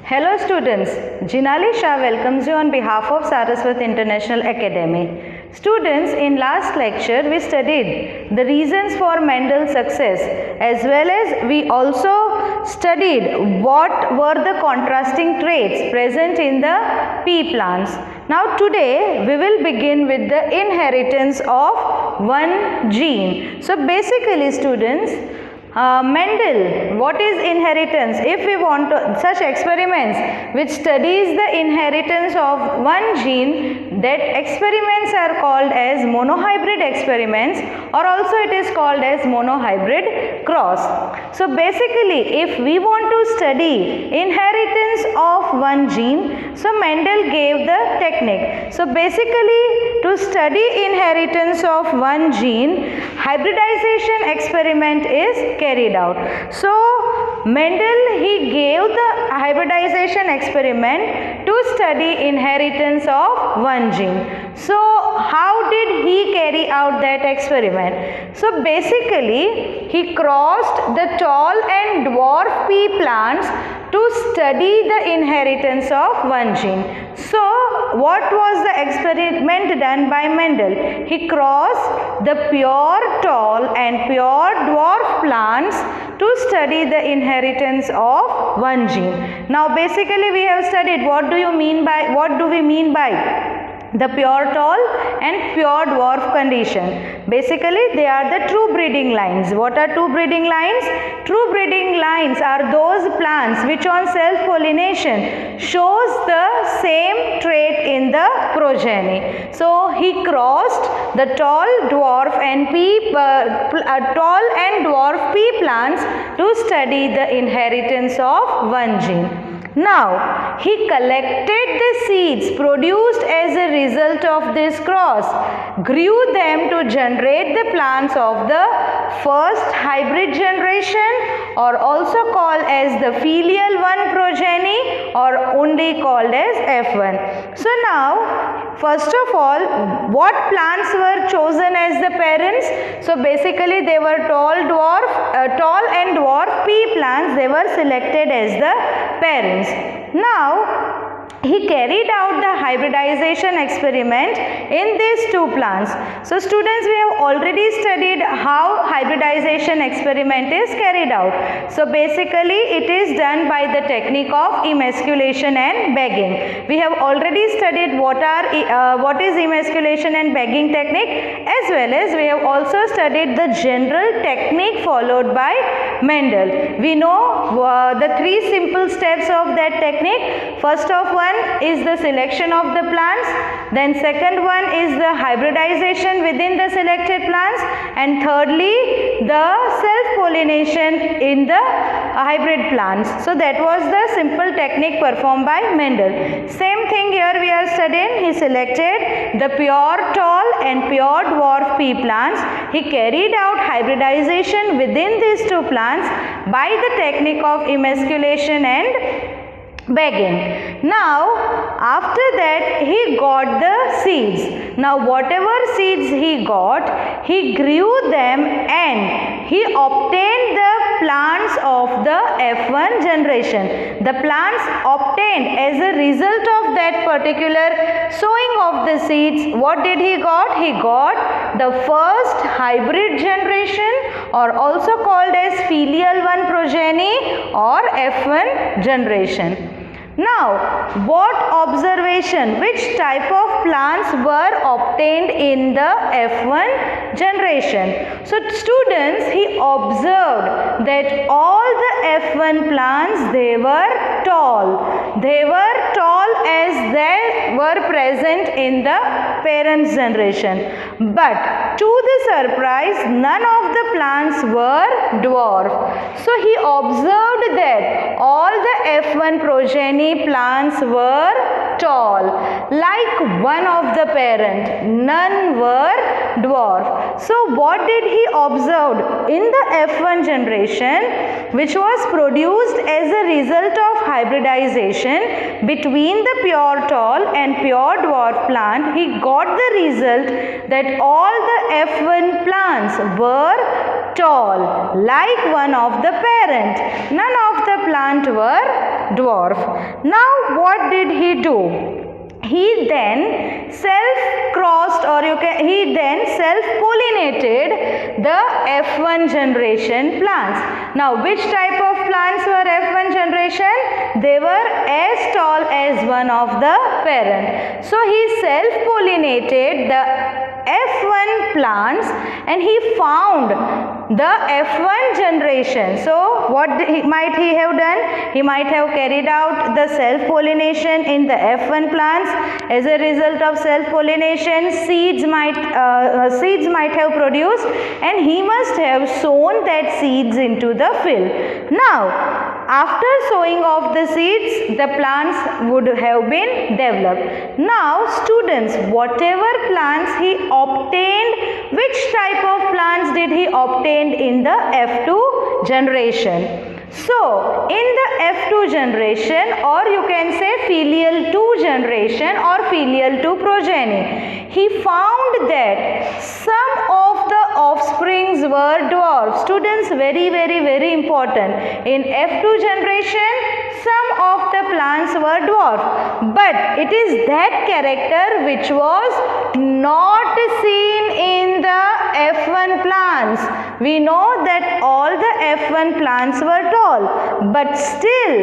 Hello students, Jinali Shah welcomes you on behalf of Saraswat International Academy. Students, in last lecture we studied the reasons for Mendel's success, as well as we also studied what were the contrasting traits present in the pea plants. Now today we will begin with the inheritance of one gene. So basically students, Mendel, what is inheritance? If we want such experiments which studies the inheritance of one gene, that experiments are called as monohybrid experiments, or also it is called as monohybrid cross. So basically, if we want to study inheritance of one gene, so Mendel gave the technique. So basically, to study inheritance of one gene, hybridization experiment is carried out. So Mendel, he gave the hybridization experiment to study inheritance of one gene. So how did he carry out that experiment? So basically he crossed the tall and dwarf pea plants to study the inheritance of one gene. So what was the experiment done by Mendel? He crossed the pure tall and pure dwarf plants to study the inheritance of one gene. Now basically we have studied what do we mean by the pure tall and pure dwarf condition. Basically they are the true breeding lines. What are true breeding lines? True breeding lines are those plants which on self-pollination shows the same trait in the progeny. So he crossed the tall and dwarf pea plants to study the inheritance of one gene. Now, he collected the seeds produced as a result of this cross, grew them to generate the plants of the first hybrid generation, or also called as the filial one progeny, or only called as F1. So now, first of all, what plants were chosen as the parents? So basically they were tall and dwarf pea plants, they were selected as the parents. Now he carried out the hybridization experiment in these two plants. So students, we have already studied how hybridization experiment is carried out. So basically it is done by the technique of emasculation and bagging. We have already studied what is emasculation and bagging technique, as well as we have also studied the general technique followed by Mendel. We know the three simple steps of that technique. First of one is the selection of the plants, then second one is the hybridization within the selected plants, and thirdly the self-pollination in the hybrid plants. So that was the simple technique performed by Mendel. Same thing here we are studying. He selected the pure tall and pure dwarf pea plants. He carried out hybridization within these two plants by the technique of emasculation and bagging. Now after that he got the seeds. Now whatever seeds he got, he grew them and he obtained the plants of the F1 generation. The plants obtained as a result of that particular sowing of the seeds, what did he got? He got the first hybrid generation, or also called as filial one progeny or F1 generation. Now, what observation, which type of plants were obtained in the F1 generation? So, students, he observed that all the F1 plants, they were tall. They were tall as they were present in the parents' generation. But, to the surprise, none of the plants were dwarf. So, he observed that all the F1 progeny plants were tall, like one of the parent. None were dwarf. So what did he observe in the F1 generation, which was produced as a result of hybridization between the pure tall and pure dwarf plant? He got the result that all the F1 plants were tall, like one of the parent. None of the plant were dwarf. Now what did he do? He then self-crossed, or he then self-pollinated the F1 generation plants. Now which type of plants were F1 generation? They were as tall as one of the parent. So he self-pollinated the F1 plants and he found the F1 generation. So what might he have done? He might have carried out the self-pollination in the F1 plants. As a result of self-pollination, seeds might have produced, and he must have sown that seeds into the field. Now, after sowing of the seeds, the plants would have been developed. Now, students, whatever plants he obtained, which type of plants did he obtain in the F2 generation? So, in the F2 generation, or you can say filial 2 generation or filial 2 progeny, he found that some of the offsprings were dwarfs. Students, very important. In F2 generation, some of the plants were dwarf, but it is that character which was not seen in the F1 plants. We know that all the F1 plants were tall, but still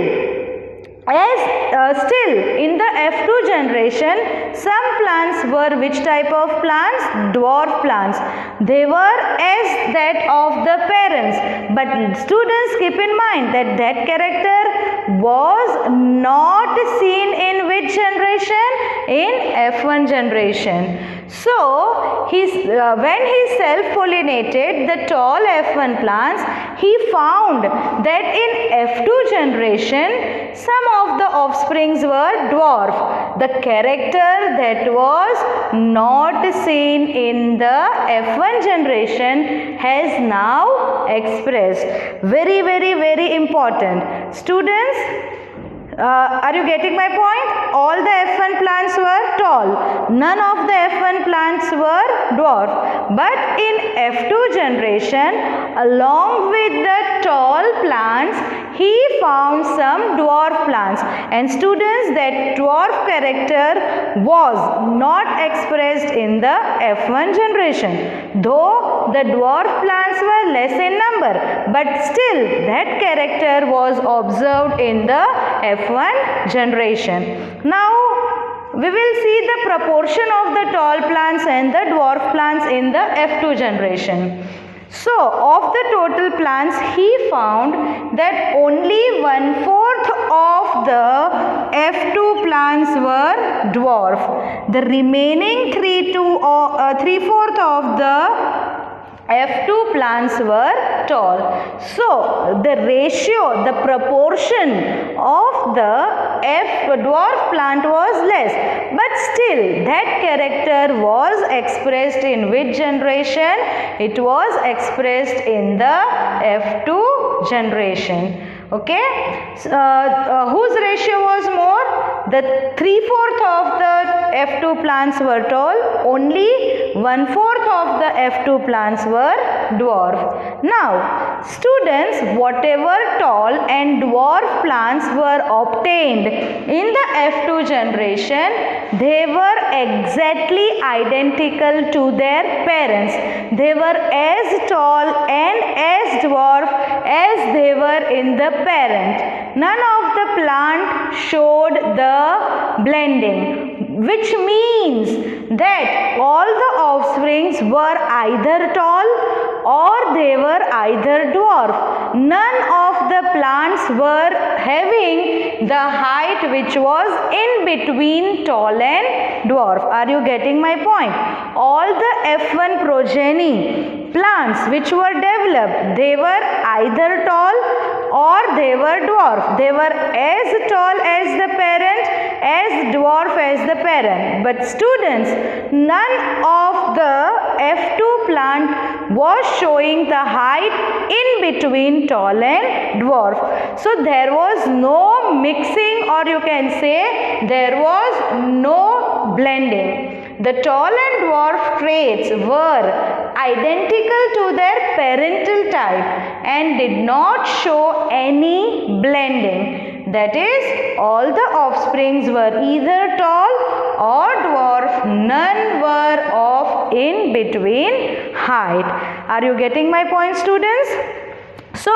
in the F2 generation, some plants were which type of plants? Dwarf plants. They were as that of the parents. But students, keep in mind that that character was not seen in which generation? In F1 generation. So, when he self-pollinated the tall F1 plants, he found that in F2 generation, some of the offsprings were dwarf. The character that was not seen in the F1 generation has now expressed. Very important. Students, are you getting my point? All the F1 plants were tall. None of the F1 plants were dwarf. But in F2 generation, along with the tall plants, he found some dwarf plants. And students, that dwarf character was not expressed in the F1 generation. Though the dwarf plants were less in number, but still that character was observed in the F1 generation. Now, we will see the proportion of the tall plants and the dwarf plants in the F2 generation. So, of the total plants, he found that only 1/4 of the F2 plants were dwarf. The remaining 3/4 of the F2 plants were tall. So, the ratio, the proportion of the dwarf plant was less. But still, that character was expressed in which generation? It was expressed in the F2 generation. Okay. Whose ratio was more? The 3/4 of the F2 plants were tall. Only 1/4 of the F2 plants were dwarf. Now, students, whatever tall and dwarf plants were obtained in the F2 generation, they were exactly identical to their parents. They were as tall and as dwarf as they were in the parent. None of the plant showed the blending, which means that all the offsprings were either tall or they were either dwarf. None of the plants were having the height which was in between tall and dwarf. Are you getting my point? All the F1 progeny plants which were developed, they were either tall or they were dwarf. They were as tall as the parent, as dwarf as the parent. But students, none of the F2 plant was showing the height in between tall and dwarf. So there was no mixing, or you can say there was no blending. The tall and dwarf traits were identical to their parental type and did not show any blending. That is, all the offsprings were either tall or dwarf, none were of in between height. Are you getting my point, students? So,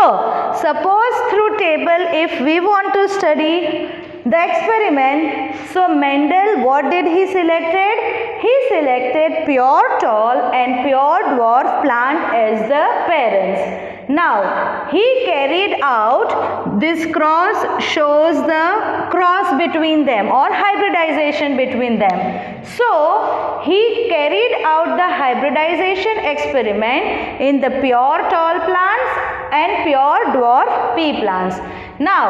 suppose through table if we want to study the experiment, so Mendel, what did he selected? He selected pure tall and pure dwarf plant as the parents. Now, he carried out, this cross shows the cross between them or hybridization between them. So, he carried out the hybridization experiment in the pure tall plants and pure dwarf pea plants. Now,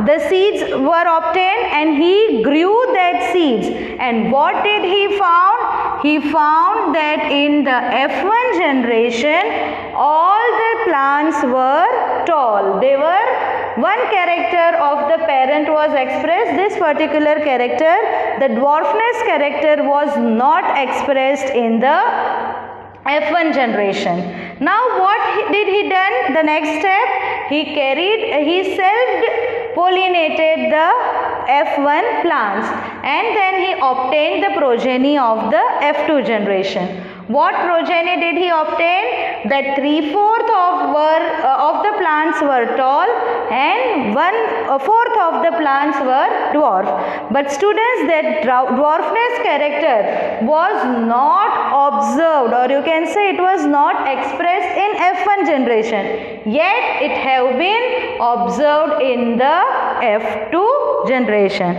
the seeds were obtained and he grew that seeds. And what did he found? He found that in the F1 generation, all the plants were tall. They were, one character of the parent was expressed. This particular character, the dwarfness character, was not expressed in the F1 generation. Now what did he done? The next step, he self-pollinated the F1 plants and then he obtained the progeny of the F2 generation. What progeny did he obtain? That 3/4 of the plants were tall and 1/4 of the plants were dwarf. But students, that dwarfness character was not observed, or you can say it was not expressed in F1 generation. Yet it have been observed in the F2 generation.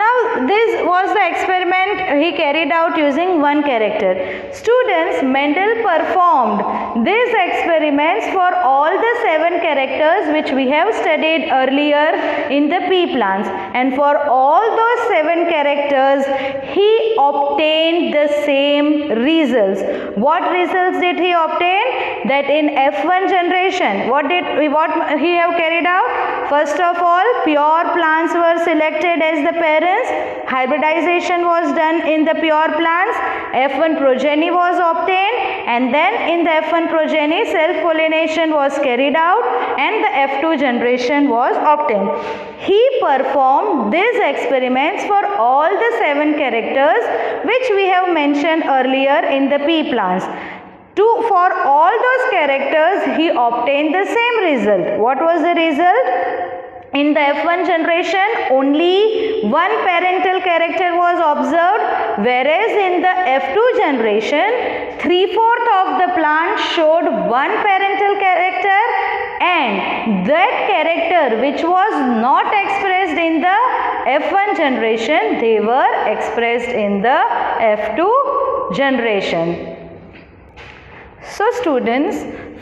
Now this was the experiment he carried out using one character. Students, Mendel performed these experiments for all the 7 characters which we have studied earlier in the pea plants, and for all those 7 characters he obtained the same results. What results did he obtain? That in F1 generation, what he have carried out? First of all, pure plants were selected as the parents. Hybridization was done in the pure plants. F1 progeny was obtained, and then in the F1 progeny self-pollination was carried out and the F2 generation was obtained. He performed these experiments for all the 7 characters which we have mentioned earlier in the pea plants. For all those characters he obtained the same result. What was the result? In the F1 generation, only one parental character was observed, whereas in the F2 generation, 3/4 of the plant showed one parental character, and that character which was not expressed in the F1 generation, they were expressed in the F2 generation. So students,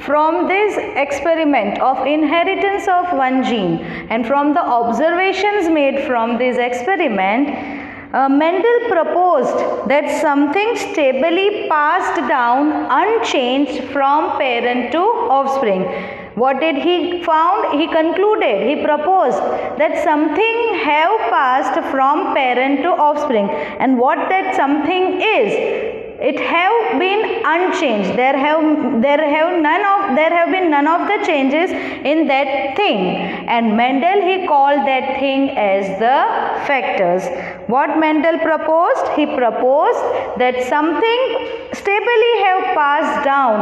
from this experiment of inheritance of one gene and from the observations made from this experiment, Mendel proposed that something stably passed down unchanged from parent to offspring. What did he found? He concluded, he proposed that something have passed from parent to offspring, and what that something is, it have been unchanged. There have been none of the changes in that thing, and Mendel he called that thing as the factors. What Mendel proposed? He proposed that something stably have passed down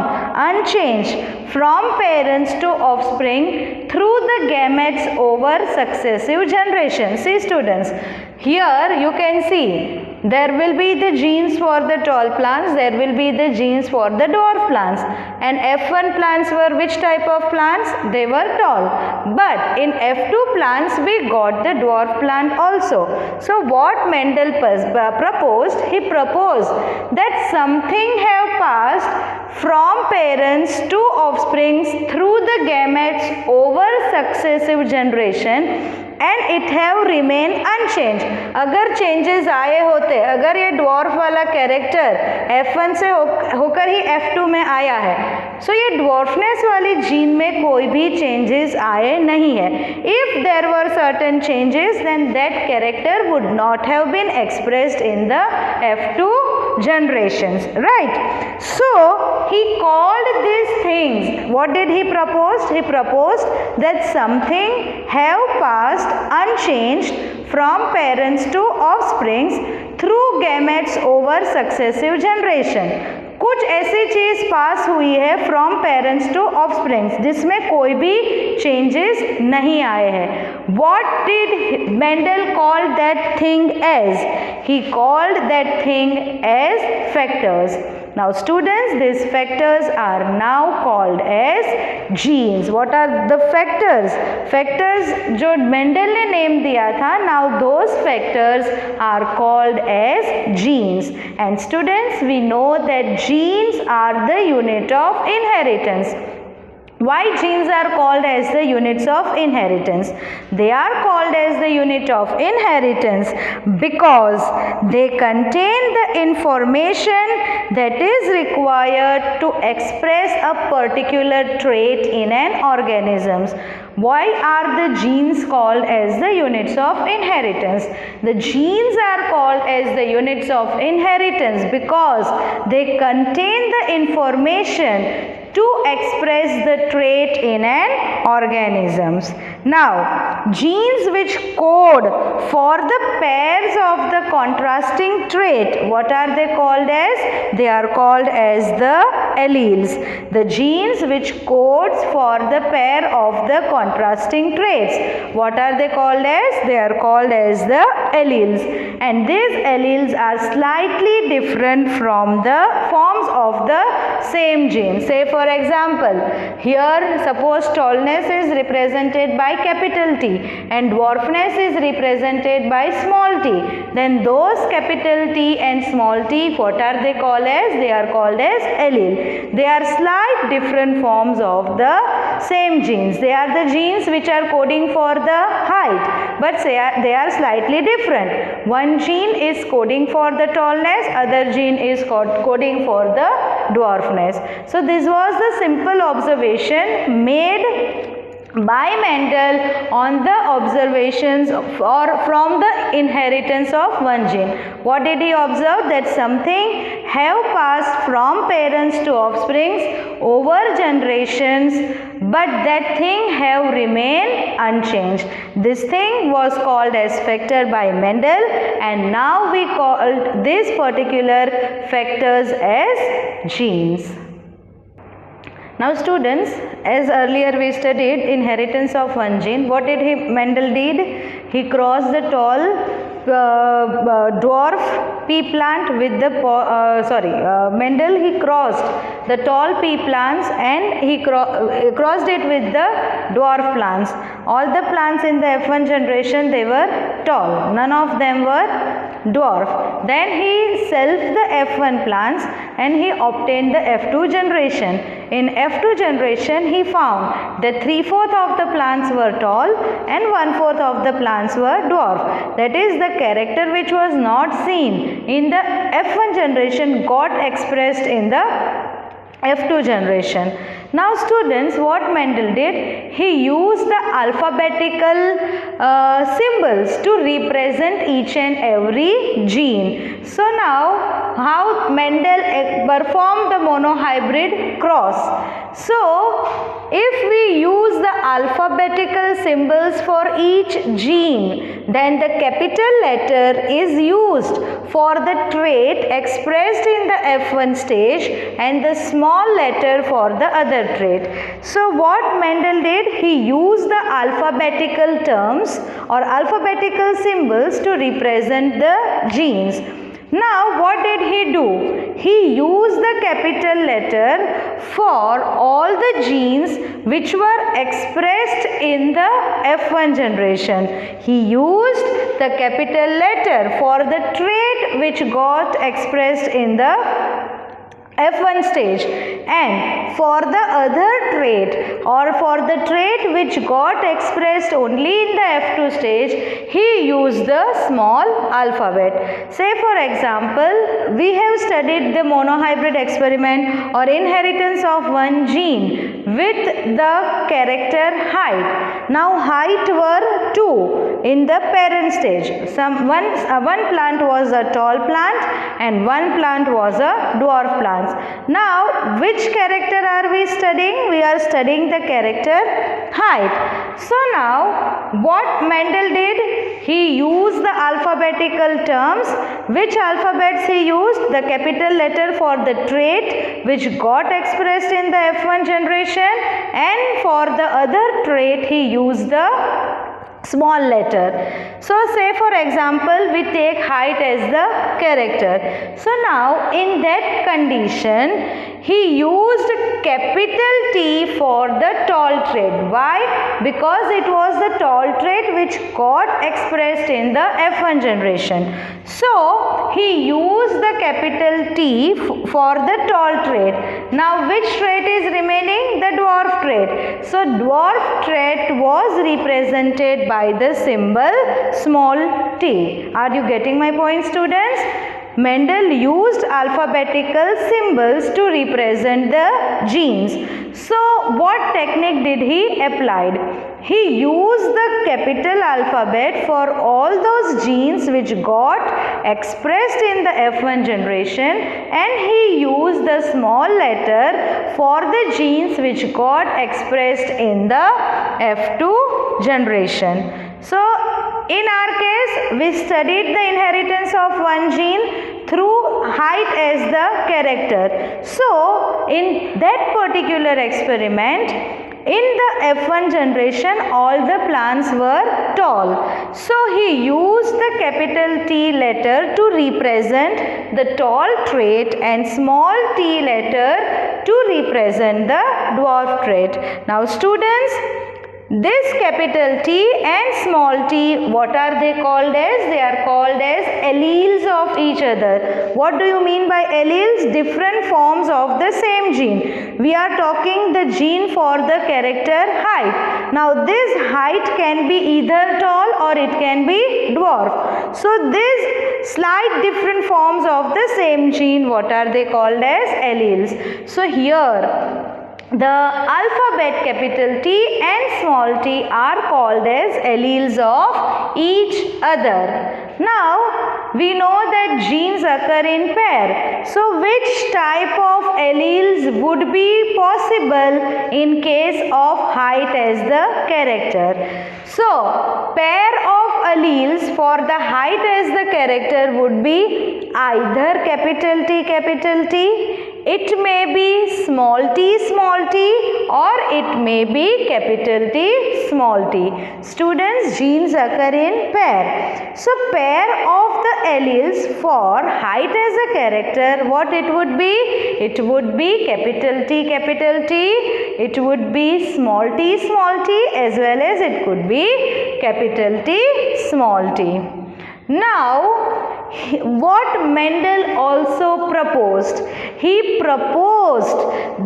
unchanged from parents to offspring through the gametes over successive generations. See students, here you can see there will be the genes for the tall plants, there will be the genes for the dwarf plants, and F1 plants were which type of plants? They were tall. But in F2 plants we got the dwarf plant also. So what Mendel proposed? He proposed that something have passed from parents to offsprings through the gametes over successive generation, and it have remained unchanged. अगर changes आए होते, अगर ये dwarf वाला character F1 से होकर ही F2 में आया है, so ये dwarfness वाली gene में कोई भी changes आए नहीं है. If there were certain changes, then that character would not have been expressed in the F2 generations, right? So he called these things, what did he propose? He proposed that something have passed unchanged from parents to offsprings through gametes over successive generation. कुछ ऐसी चीज पास हुई है from parents to offsprings जिसमें कोई भी changes नहीं आए हैं. What did Mendel call that thing as? He called that thing as factors. Now students, these factors are now called as genes. What are the factors? Factors जो Mendel ने name दिया था, now those factors are called as genes. And students, we know that genes are the unit of inheritance. Why genes are called as the units of inheritance? They are called as the unit of inheritance because they contain the information that is required to express a particular trait in an organism. Why are the genes called as the units of inheritance? The genes are called as the units of inheritance because they contain the information to express the trait in an organisms. Now, genes which code for the pairs of the contrasting trait, what are they called as? They are called as the alleles. The genes which codes for the pair of the contrasting traits, what are they called as? They are called as the alleles. And these alleles are slightly different from the forms of the same gene. Say for example, here suppose tallness is represented by capital T and dwarfness is represented by small t. Then those capital T and small t, what are they called as? They are called as allele. They are slight different forms of the same genes. They are the genes which are coding for the height, but they are slightly different. One gene is coding for the tallness, other gene is coding for the dwarfness. So this was the simple observation made by Mendel on the observations or from the inheritance of one gene. What did he observe? That something have passed from parents to offsprings over generations, but that thing have remained unchanged. This thing was called as factor by Mendel, and now we call these particular factors as genes. Now students, as earlier we studied inheritance of one gene, what did Mendel did? He crossed the tall dwarf pea plant with the Mendel he crossed the tall pea plants and he crossed it with the dwarf plants. All the plants in the F1 generation, they were tall, none of them were dwarf. Then he selfed the F1 plants and he obtained the F2 generation. In F2 generation, he found that 3/4 of the plants were tall and 1/4 of the plants were dwarf. That is, the character which was not seen in the F1 generation got expressed in the F2 generation. Now students, what Mendel did, he used the alphabetical symbols to represent each and every gene. So now, how Mendel performed the monohybrid cross. So, if we use the alphabetical symbols for each gene, then the capital letter is used for the trait expressed in the F1 stage and the small letter for the other trait. So what Mendel did, he used the alphabetical terms or alphabetical symbols to represent the genes. Now what did he do? He used the capital letter for all the genes which were expressed in the F1 generation. He used the capital letter for the trait which got expressed in the F1 stage, and for the other trait or for the trait which got expressed only in the F2 stage, he used the small alphabet. Say for example, we have studied the monohybrid experiment or inheritance of one gene with the character height. Now height were 2 in the parent stage. One plant was a tall plant and one plant was a dwarf plant. Now which character are we studying? We are studying the character height. So now what Mendel did? He used the alphabetical terms. Which alphabets he used? The capital letter for the trait which got expressed in the F1 generation, and for the other trait he used the small letter. So say for example, we take height as the character. So now in that condition, he used capital T for the tall trait. Why? Because it was the tall trait which got expressed in the F1 generation. So he used the capital T for the tall trait. Now which trait is remaining? The dwarf trait. So dwarf trait was represented by the symbol small t. Are you getting my point, students? Mendel used alphabetical symbols to represent the genes. So what technique did he apply? He used the capital alphabet for all those genes which got expressed in the F1 generation, and he used the small letter for the genes which got expressed in the F2 generation. So in our case, we studied the inheritance of one gene through height as the character. So in that particular experiment, in the F1 generation, all the plants were tall. So he used the capital T letter to represent the tall trait and small t letter to represent the dwarf trait. Now students, this capital T and small t, what are they called as? They are called as alleles of each other. What do you mean by alleles? Different forms of the same gene. We are talking the gene for the character height. Now this height can be either tall or it can be dwarf. So these slight different forms of the same gene, what are they called as? Alleles. So here, the alphabet capital T and small t are called as alleles of each other. Now, we know that genes occur in pair. So, which type of alleles would be possible in case of height as the character? So, pair of alleles for the height as the character would be either capital T, it may be small t, or it may be capital T, small t. Students, genes occur in pair. So, pair of the alleles for height as a character, what it would be? It would be capital T, it would be small t, as well as it could be capital T, small t. Now, what Mendel also proposed? He proposed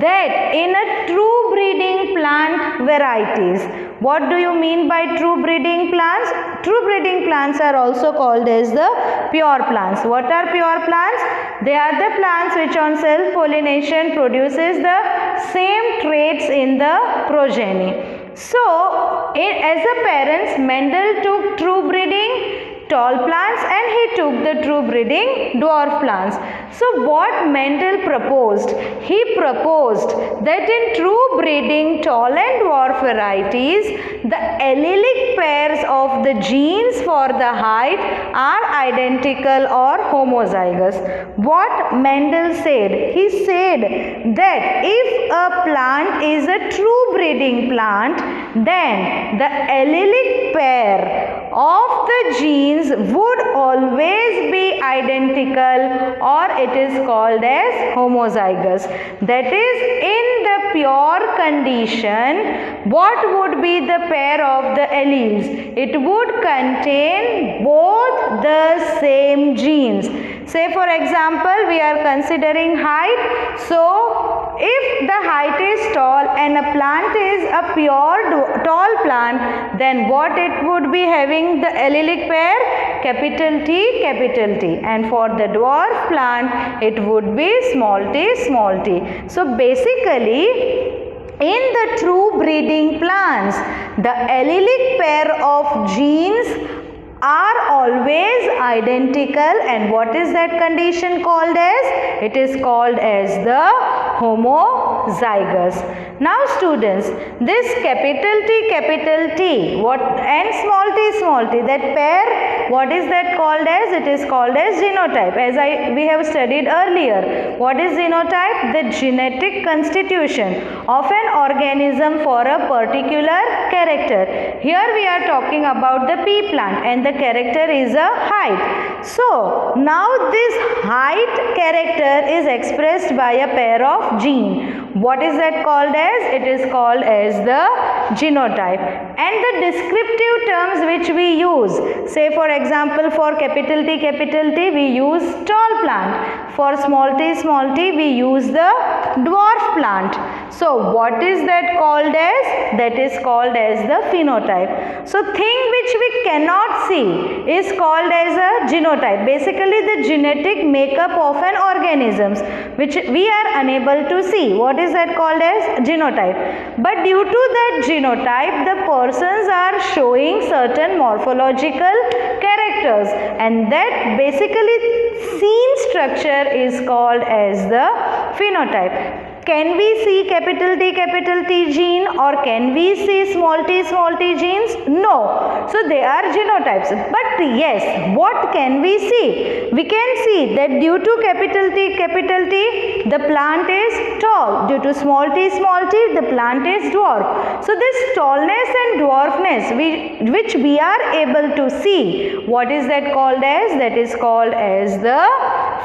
that in a true breeding plant varieties. What do you mean by true breeding plants? True breeding plants are also called as the pure plants. What are pure plants? They are the plants which on self-pollination produces the same traits in the progeny. So, as a parents, Mendel took true breeding tall plants and he took the true breeding dwarf plants. So what Mendel proposed? He proposed that in true breeding tall and dwarf varieties, the allelic pairs of the genes for the height are identical or homozygous. What Mendel said? He said that if a plant is a true breeding plant, then the allelic pair of the genes would always be identical, or it is called as homozygous. That is, in the pure condition, what would be the pair of the alleles? It would contain both the same genes. Say for example, we are considering height. So, if the height is tall and a plant is a pure tall plant, then what it would be having? The allylic pair capital T, capital T. And for the dwarf plant, it would be small t, small t. So basically, in the true breeding plants, the allylic pair of genes are always identical, and what is that condition called as? It is called as the homozygous. Now students, this capital T, what, and small t, that pair, what is that called as? It is called as genotype, as we have studied earlier. What is genotype? The genetic constitution of an organism for a particular character. Here we are talking about the pea plant, and the character is a height. So now this height character is expressed by a pair of gene. What is that called as? It is called as the genotype. And the descriptive terms which we use, say for example, for capital T, we use tall plant. For small t, we use the dwarf plant. So what is that called as? That is called as the phenotype. So thing which we cannot see is called as a genotype. Basically the genetic makeup of an organism which we are unable to see. What is that called as? Genotype. But due to that genotype, the persons are showing certain morphological characters, and that basically scene structure is called as the phenotype. Can we see capital T gene, or can we see small t genes? No. So they are genotypes. But yes, what can we see? We can see that due to capital T, the plant is tall. Due to small t, the plant is dwarf. So this tallness and dwarfness which we are able to see, what is that called as? That is called as the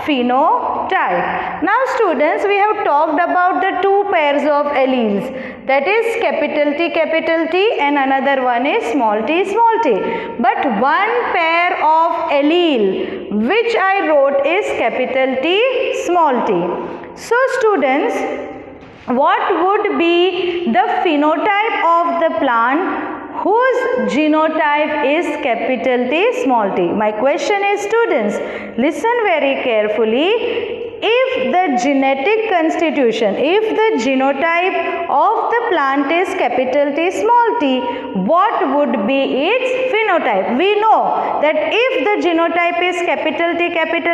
phenotype. Now students, we have talked about the two pairs of alleles, that is capital T, and another one is small t. But one pair of allele which I wrote is capital T, small t. So students, what would be the phenotype of the plant whose genotype is capital T, small t? My question is, students, listen very carefully. If the genetic constitution, if the genotype of the plant is capital T, small t, what would be its phenotype? We know that if the genotype is capital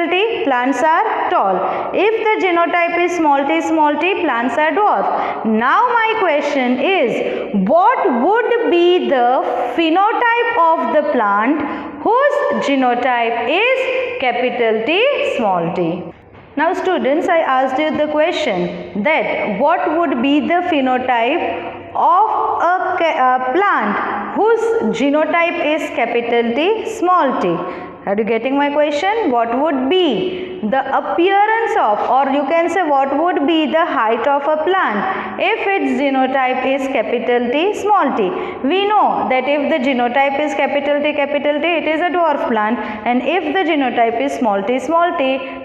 T, plants are tall. If the genotype is small t, plants are dwarf. Now my question is, what would be the phenotype of the plant whose genotype is capital T, small t? Now students, I asked you the question that what would be the phenotype of a plant whose genotype is capital T, small t? Are you getting my question? What would be the appearance of, or you can say what would be the height of a plant if its genotype is capital T, small t? We know that if the genotype is capital T, it is a dwarf plant, and if the genotype is small t,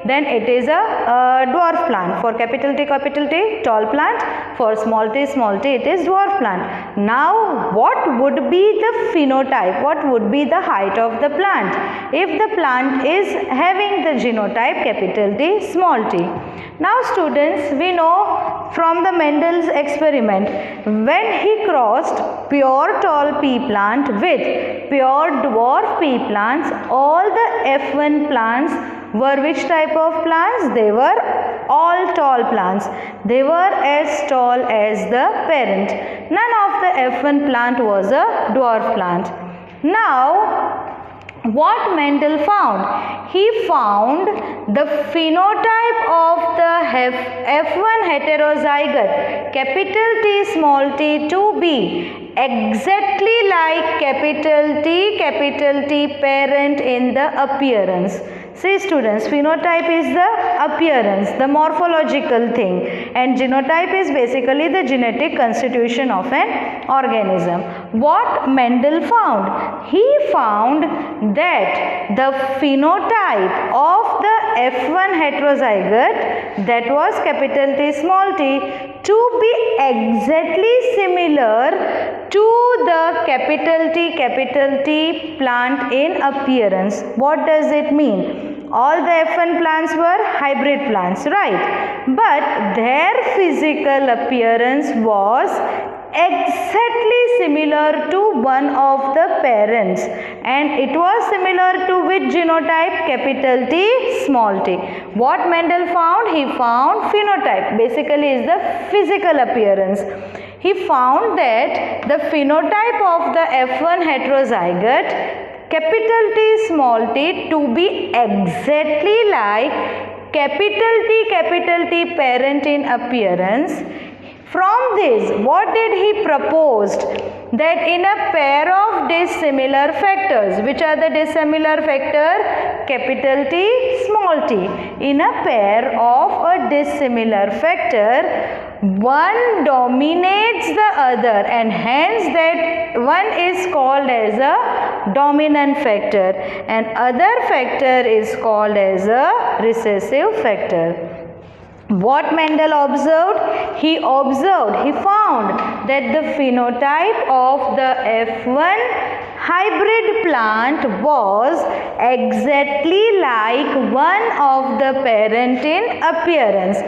then it is a dwarf plant. For capital T, tall plant. For small t, it is dwarf plant. Now what would be the phenotype? What would be the height of the plant if the plant is having the genotype capital T, small t? Now students, we know from the Mendel's experiment, when he crossed pure tall pea plant with pure dwarf pea plants, all the F1 plants were which type of plants? They were all tall plants. They were as tall as the parent. None of the F1 plant was a dwarf plant. Now, what Mendel found? He found the phenotype of the F1 heterozygote capital T, small t to be exactly like capital T parent in the appearance. See students, phenotype is the appearance, the morphological thing, and genotype is basically the genetic constitution of an organism. What Mendel found? He found that the phenotype of the F1 heterozygote, that was capital T small t, to be exactly similar to the capital T plant in appearance. What does it mean? All the F1 plants were hybrid plants, right? But their physical appearance was exactly similar to one of the parents, and it was similar to which genotype? Capital T small t. What Mendel found? He found phenotype, basically is the physical appearance. He found that the phenotype of the F1 heterozygote, capital T small t, to be exactly like capital T parent in appearance. From this, what did he propose? That in a pair of dissimilar factors, which are the dissimilar factor? Capital T small t. In a pair of a dissimilar factor, one dominates the other, and hence that one is called as a dominant factor and other factor is called as a recessive factor. What Mendel observed? He found that the phenotype of the F1 hybrid plant was exactly like one of the parent in appearance.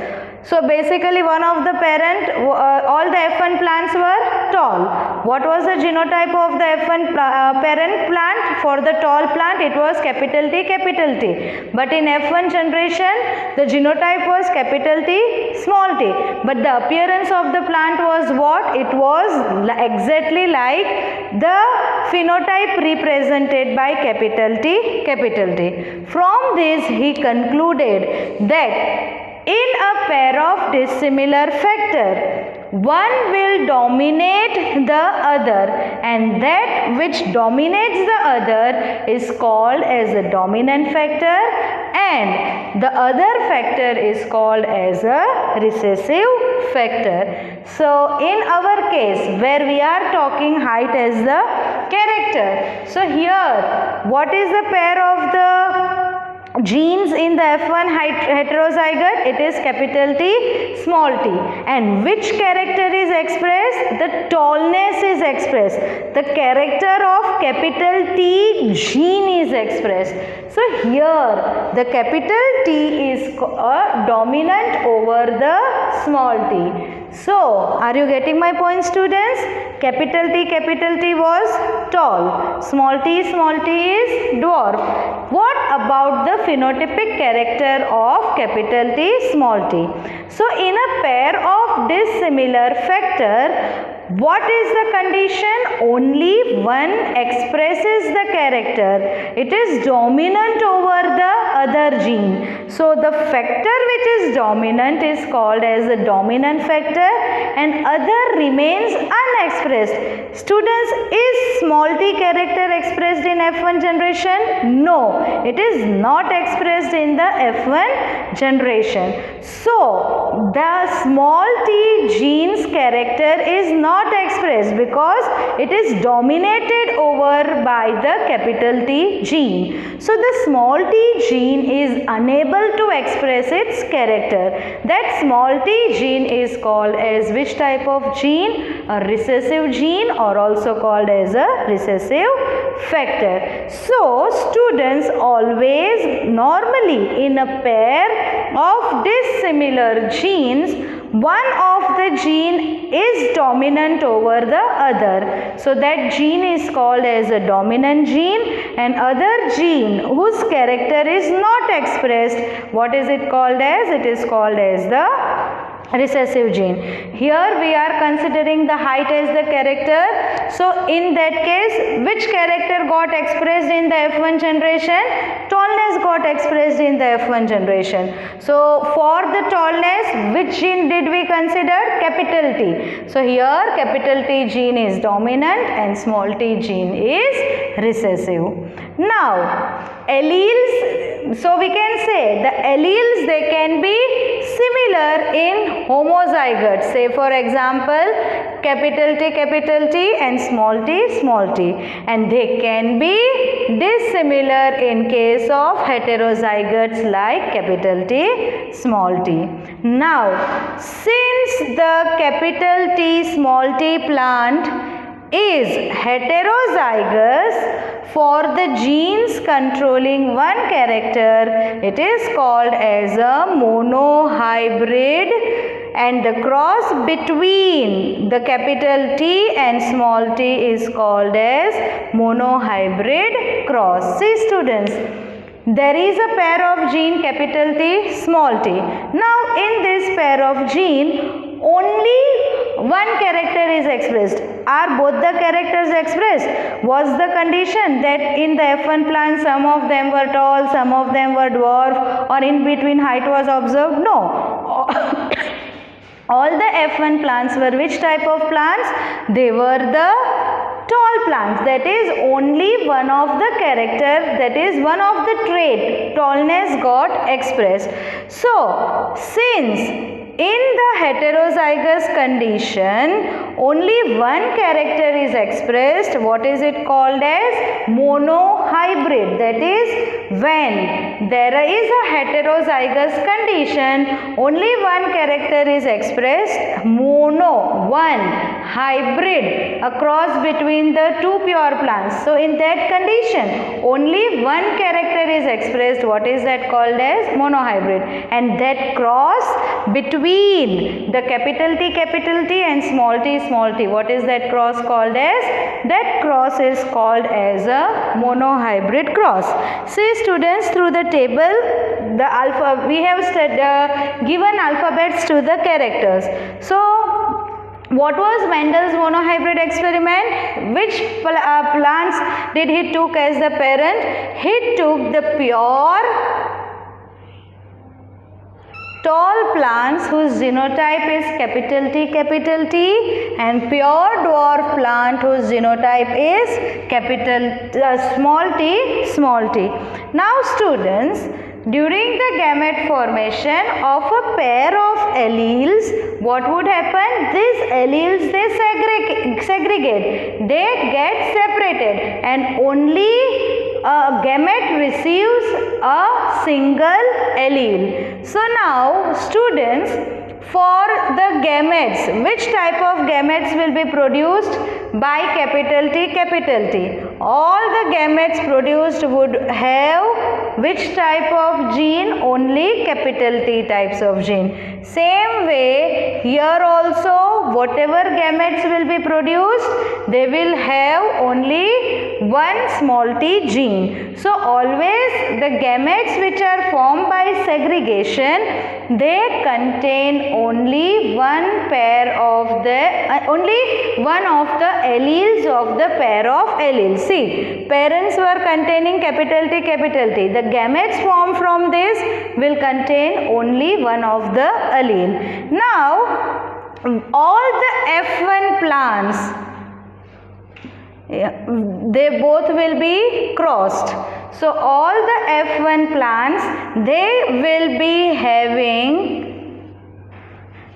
So basically one of the parent, all the F1 plants were tall. What was the genotype of the F1 parent plant? For the tall plant it was capital T. But in F1 generation the genotype was capital T small t. But the appearance of the plant was what? It was exactly like the phenotype represented by capital T. From this he concluded that in a pair of dissimilar factor, one will dominate the other, and that which dominates the other is called as a dominant factor, and the other factor is called as a recessive factor. So in our case, where we are talking height as the character, so here what is the pair of the genes in the F1 heterozygote? It is capital T small t. And which character is expressed? The tallness is expressed. The character of capital T gene is expressed. So here the capital T is dominant over the small t. So, are you getting my point, students? Capital T was tall. Small t is dwarf. What about the phenotypic character of capital T small t? So, in a pair of dissimilar factor, what is the condition? Only one expresses the character. It is dominant over the other gene. So the factor which is dominant is called as the dominant factor and other remains unexpressed. Students, is small t character expressed in F1 generation? No, it is not expressed in the F1 generation. So the small t gene's character is not expressed because it is dominated over by the capital T gene. So the small t gene is unable to express its character. That small t gene is called as which type of gene? A recessive gene, or also called as a recessive factor. So students, always normally in a pair of dissimilar genes, one of the gene is dominant over the other. So that gene is called as a dominant gene, and other gene whose character is not expressed, what is it called as? It is called as the recessive gene. Here we are considering the height as the character. So in that case, which character got expressed in the F1 generation? Tallness got expressed in the F1 generation. So for the tallness, which gene did we consider? Capital T. So here capital T gene is dominant and small t gene is recessive. Now alleles, so we can say the alleles, they can be similar in homozygotes. Say for example capital T and small t, and they can be dissimilar in case of heterozygotes like capital T, small t. Now, since the capital T, small t plant is heterozygous for the genes controlling one character, it is called as a monohybrid, and the cross between the capital T and small t is called as monohybrid cross. See students, there is a pair of gene capital T, small t. Now in this pair of gene, only one character is expressed. Are both the characters expressed? Was the condition that in the F1 plant some of them were tall, some of them were dwarf, or in between height was observed? No. All the F1 plants were which type of plants? They were the tall plants. That is, only one of the character, that is one of the trait, tallness got expressed. So, since in the heterozygous condition, only one character is expressed, what is it called as? Monohybrid. That is, when there is a heterozygous condition, only one character is expressed, mono, one, hybrid, a cross between the two pure plants. So, in that condition, only one character is expressed, what is that called as? Monohybrid. And that cross between the capital T and small t, what is that cross called as? That cross is called as a monohybrid cross. See students, through the table, the alpha, we have given alphabets to the characters. So, what was Mendel's monohybrid experiment? Which plants did he took as the parent? He took the pure tall plants whose genotype is capital T, and pure dwarf plant whose genotype is small t. Now students, during the gamete formation of a pair of alleles, what would happen? These alleles, they segregate, they get separated, and only a gamete receives a single allele. So now students, for the gametes, which type of gametes will be produced by capital T? All the gametes produced would have which type of gene? Only capital T types of gene. Same way, here also whatever gametes will be produced, they will have only one small t gene. So always the gametes which are formed by segregation, they contain only one pair of the only one of the alleles of the pair of alleles. See, parents were containing capital T. The gametes formed from this will contain only one of the allele. Now, all the F1 plants, they both will be crossed. So, all the F1 plants, they will be having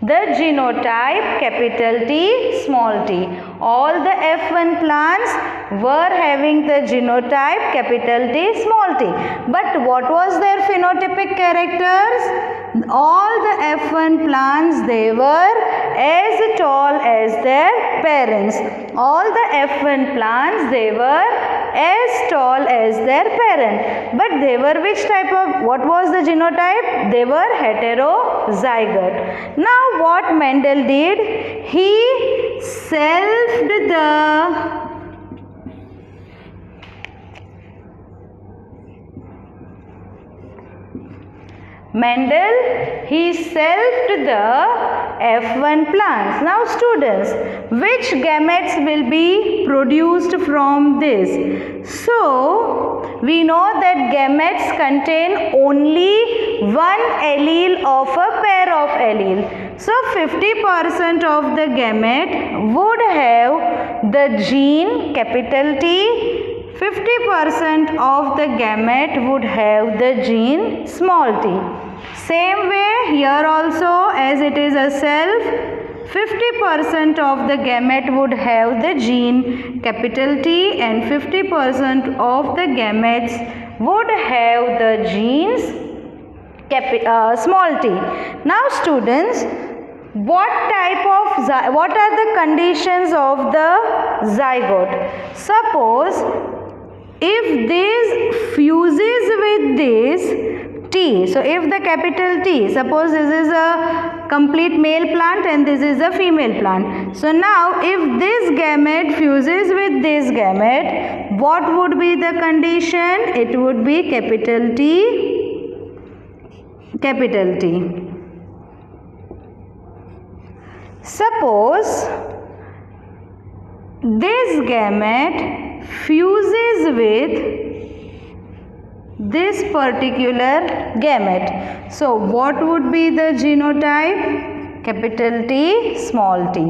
the genotype capital T, small t. All the F1 plants were having the genotype capital T, small t. But what was their phenotypic characters? All the F1 plants, they were as tall as their parents. All the F1 plants, they were as tall as their parent. But they were which type of, what was the genotype? They were heterozygote. Now what Mendel did? He selfed the he selfed the F1 plants. Now students, which gametes will be produced from this? So, we know that gametes contain only one allele of a pair of allele. So, 50% of the gamete would have the gene capital T, 50% of the gamete would have the gene small t. Same way here also, as it is a self, 50% of the gamete would have the gene capital T and 50% of the gametes would have the genes small t. Now students, what are the conditions of the zygote? Suppose if this fuses with this T, so if the capital T, suppose this is a complete male plant and this is a female plant. So now if this gamete fuses with this gamete, what would be the condition? It would be capital T, capital T. Suppose this gamete fuses with this particular gamete. So what would be the genotype? Capital T, small t.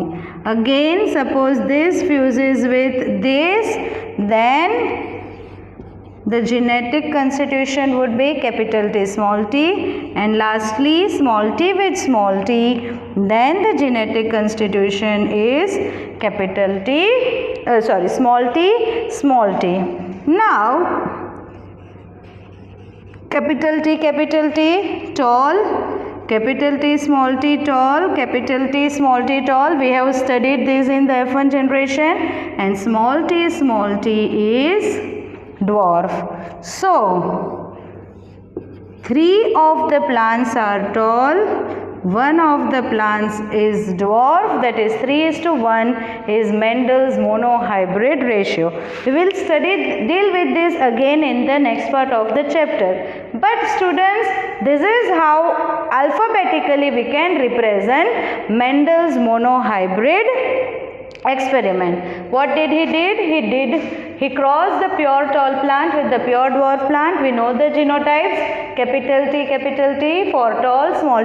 Again, suppose this fuses with this, then the genetic constitution would be capital T, small t, and lastly small t with small t, then the genetic constitution is capital T, small t, small t. Now capital T, tall, capital T, small t, tall, capital T, small t, tall. We have studied this in the F1 generation, and small t is dwarf. So 3 of the plants are tall, 1 of the plants is dwarf, that is 3:1 is Mendel's monohybrid ratio. We will deal with this again in the next part of the chapter. But students, this is how alphabetically we can represent Mendel's monohybrid experiment. What did he did? He crossed the pure tall plant with the pure dwarf plant. We know the genotypes, capital T for tall, small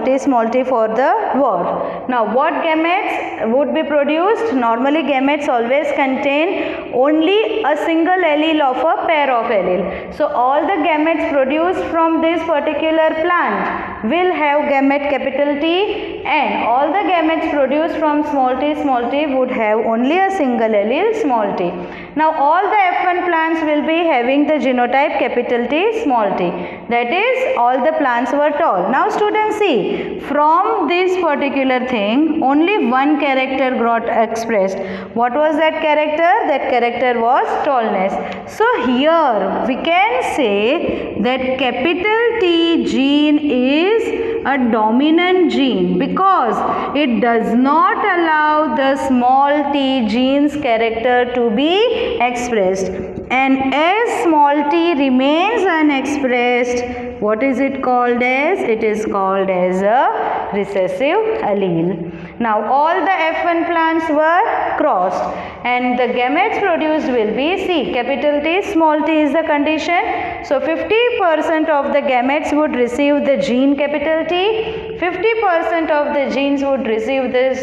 t for the dwarf. Now what gametes would be produced? Normally gametes always contain only a single allele of a pair of allele. So all the gametes produced from this particular plant will have gamete capital T, and all the gametes produced from small t would have only a single allele small t. Now all the F1 plants will be having the genotype capital T, small t. That is, all the plants were tall. Now students, see, from this particular thing only one character got expressed. What was that character? That character was tallness. So here we can say that capital T gene is a dominant gene because it does not allow the small t gene's character to be expressed, and as small t remains unexpressed, what is it called as? It is called as a recessive allele. Now all the F1 plants were crossed and the gametes produced will be, see, capital T, small t is the condition. So 50% of the gametes would receive the gene capital T, 50% of the genes would receive this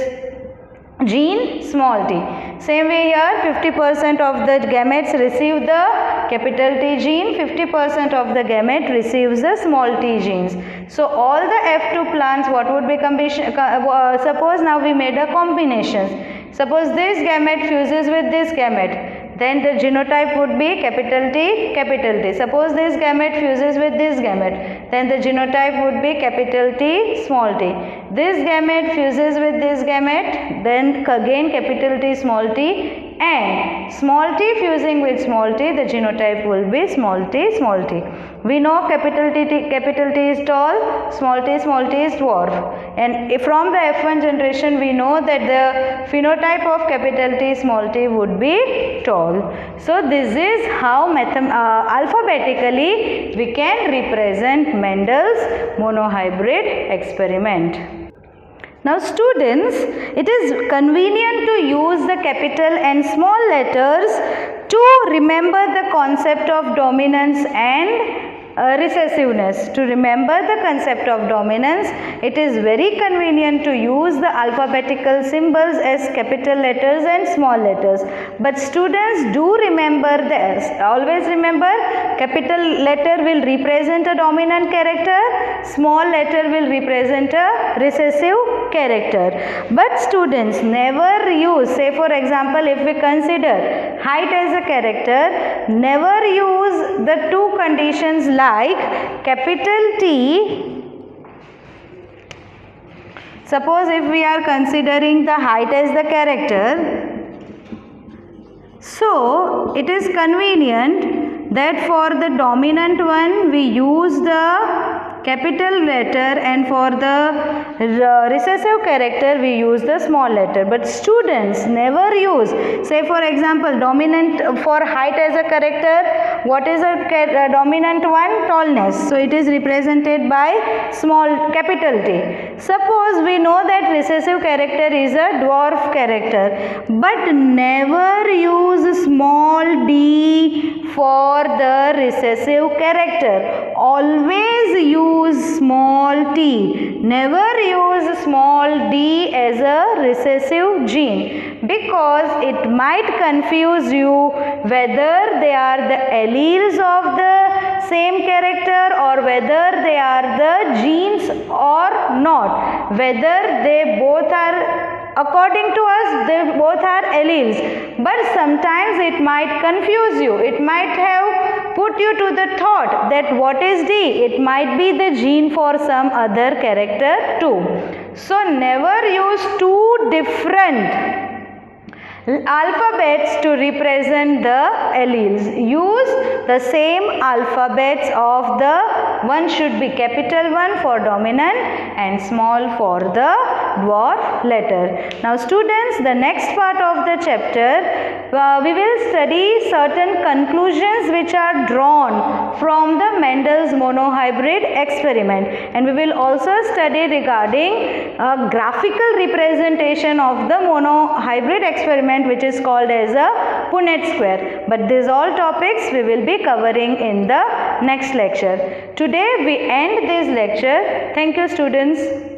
gene small t. Same way here, 50% of the gametes receive the capital T gene, 50% of the gamete receives the small t genes. So all the F2 plants, what would be combination? Suppose now we made a combination. Suppose this gamete fuses with this gamete, then the genotype would be capital T, capital T. Suppose this gamete fuses with this gamete, then the genotype would be capital T, small t. This gamete fuses with this gamete, then again capital T, small t, and small t fusing with small t, the genotype will be small t, small t. We know capital T is tall, small t is dwarf, and from the F1 generation we know that the phenotype of capital T, small t would be tall. So this is how alphabetically we can represent Mendel's monohybrid experiment. Now students, it is convenient to use the capital and small letters to remember the concept of dominance and recessiveness. To remember the concept of dominance, it is very convenient to use the alphabetical symbols as capital letters and small letters. But students, do remember this. Always remember, capital letter will represent a dominant character, small letter will represent a recessive character. But students, never use, say for example, if we consider height as a character, never use the two conditions like capital T. Suppose if we are considering the height as the character, so it is convenient that for the dominant one we use the capital letter and for the recessive character we use the small letter. But students, never use, say for example, dominant for height as a character, what is a dominant one? Tallness. So it is represented by small capital T. Suppose we know that recessive character is a dwarf character, but never use small d for the recessive character. Always use small t. Never use small d as a recessive gene, because it might confuse you whether they are the alleles of the same character or whether they are the genes or not. Whether they both are, according to us, they both are alleles, but sometimes it might confuse you. It might have put you to the thought that what is D? It might be the gene for some other character too. So never use two different alphabets to represent the alleles. Use the same alphabets of the, one should be capital one for dominant and small for the dwarf letter. Now students, the next part of the chapter, we will study certain conclusions which are drawn from the Mendel's monohybrid experiment, and we will also study regarding a graphical representation of the monohybrid experiment, which is called as a Punnett square. But these all topics we will be covering in the next lecture. Today we end this lecture. Thank you students.